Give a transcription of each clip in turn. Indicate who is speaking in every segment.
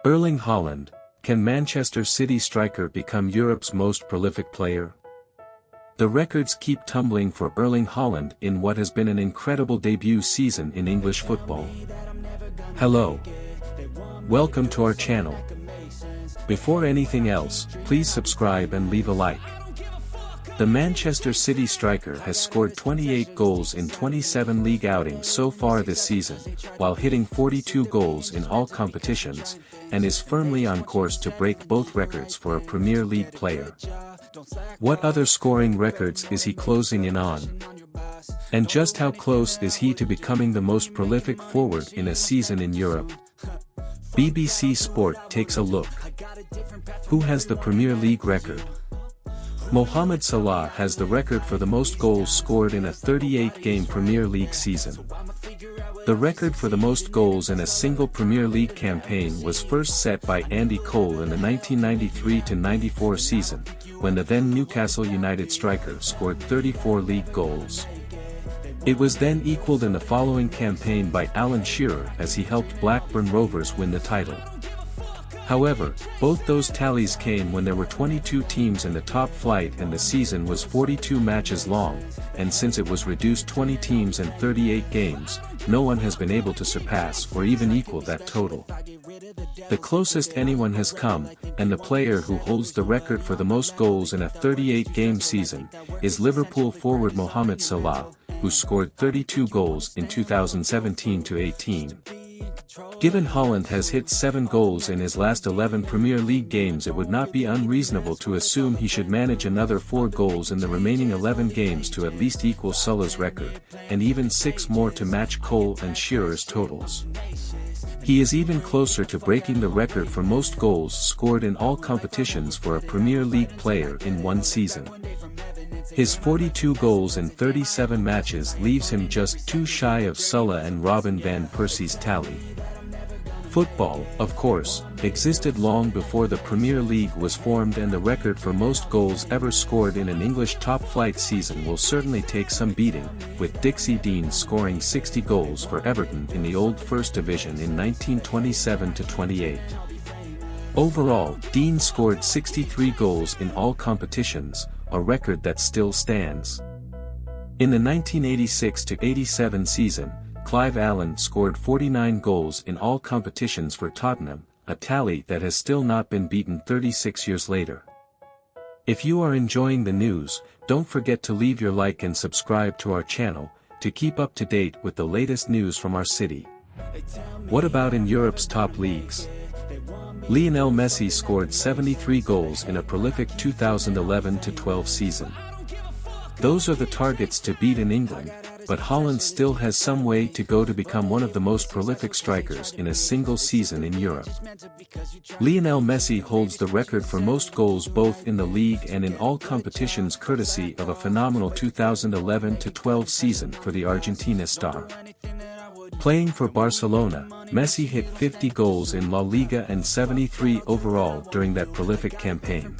Speaker 1: Erling Haaland, can Manchester City striker become Europe's most prolific player? The records keep tumbling for Erling Haaland in what has been an incredible debut season in English football. Hello. Welcome to our channel. Before anything else, please subscribe and leave a like. The Manchester City striker has scored 28 goals in 27 league outings so far this season, while hitting 42 goals in all competitions, and is firmly on course to break both records for a Premier League player. What other scoring records is he closing in on? And just how close is he to becoming the most prolific forward in a season in Europe? BBC Sport takes a look. Who has the Premier League record? Mohamed Salah has the record for the most goals scored in a 38-game Premier League season. The record for the most goals in a single Premier League campaign was first set by Andy Cole in the 1993-94 season, when the then Newcastle United striker scored 34 league goals. It was then equalled in the following campaign by Alan Shearer as he helped Blackburn Rovers win the title. However, both those tallies came when there were 22 teams in the top flight and the season was 42 matches long, and since it was reduced 20 teams and 38 games, no one has been able to surpass or even equal that total. The closest anyone has come, and the player who holds the record for the most goals in a 38-game season, is Liverpool forward Mohamed Salah, who scored 32 goals in 2017-18. Given Haaland has hit 7 goals in his last 11 Premier League games, it would not be unreasonable to assume he should manage another 4 goals in the remaining 11 games to at least equal Salah's record, and even 6 more to match Cole and Shearer's totals. He is even closer to breaking the record for most goals scored in all competitions for a Premier League player in one season. His 42 goals in 37 matches leaves him just 2 shy of Salah and Robin van Persie's tally. Football, of course, existed long before the Premier League was formed, and the record for most goals ever scored in an English top-flight season will certainly take some beating, with Dixie Dean scoring 60 goals for Everton in the old First Division in 1927-28. Overall, Dean scored 63 goals in all competitions, a record that still stands. In the 1986-87 season, Clive Allen scored 49 goals in all competitions for Tottenham, a tally that has still not been beaten 36 years later. If you are enjoying the news, don't forget to leave your like and subscribe to our channel, to keep up to date with the latest news from our city. What about in Europe's top leagues? Lionel Messi scored 73 goals in a prolific 2011-12 season. Those are the targets to beat in England, but Haaland still has some way to go to become one of the most prolific strikers in a single season in Europe. Lionel Messi holds the record for most goals both in the league and in all competitions, courtesy of a phenomenal 2011-12 season for the Argentina star. Playing for Barcelona, Messi hit 50 goals in La Liga and 73 overall during that prolific campaign.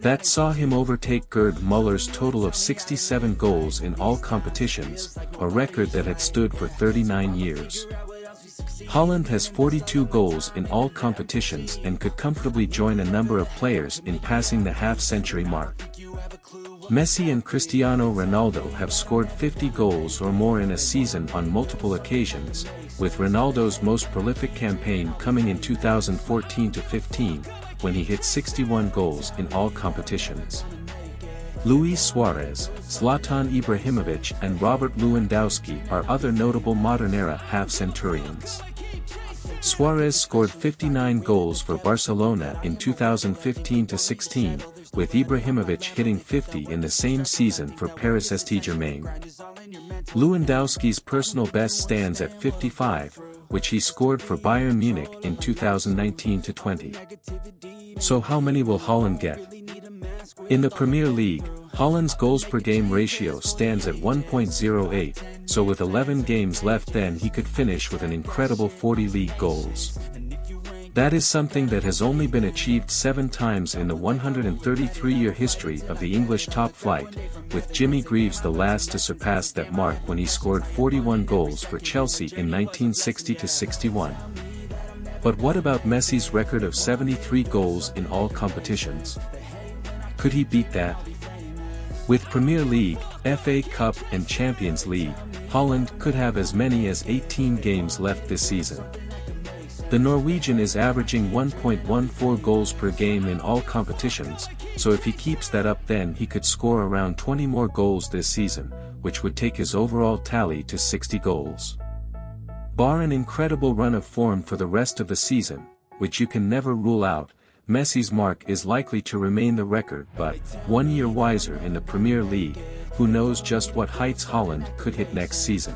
Speaker 1: That saw him overtake Gerd Muller's total of 67 goals in all competitions, a record that had stood for 39 years. Haaland has 42 goals in all competitions and could comfortably join a number of players in passing the half-century mark. Messi and Cristiano Ronaldo have scored 50 goals or more in a season on multiple occasions, with Ronaldo's most prolific campaign coming in 2014-15, when he hit 61 goals in all competitions. Luis Suarez, Zlatan Ibrahimovic and Robert Lewandowski are other notable modern-era half-centurions. Suarez scored 59 goals for Barcelona in 2015-16, with Ibrahimovic hitting 50 in the same season for Paris Saint-Germain. Lewandowski's personal best stands at 55, which he scored for Bayern Munich in 2019-20. So how many will Haaland get? In the Premier League, Haaland's goals per game ratio stands at 1.08, so with 11 games left then he could finish with an incredible 40 league goals. That is something that has only been achieved 7 times in the 133-year history of the English top flight, with Jimmy Greaves the last to surpass that mark when he scored 41 goals for Chelsea in 1960-61. But what about Messi's record of 73 goals in all competitions? Could he beat that? With Premier League, FA Cup and Champions League, Haaland could have as many as 18 games left this season. The Norwegian is averaging 1.14 goals per game in all competitions, so if he keeps that up then he could score around 20 more goals this season, which would take his overall tally to 60 goals. Bar an incredible run of form for the rest of the season, which you can never rule out, Messi's mark is likely to remain the record, but, 1 year wiser in the Premier League, who knows just what heights Haaland could hit next season.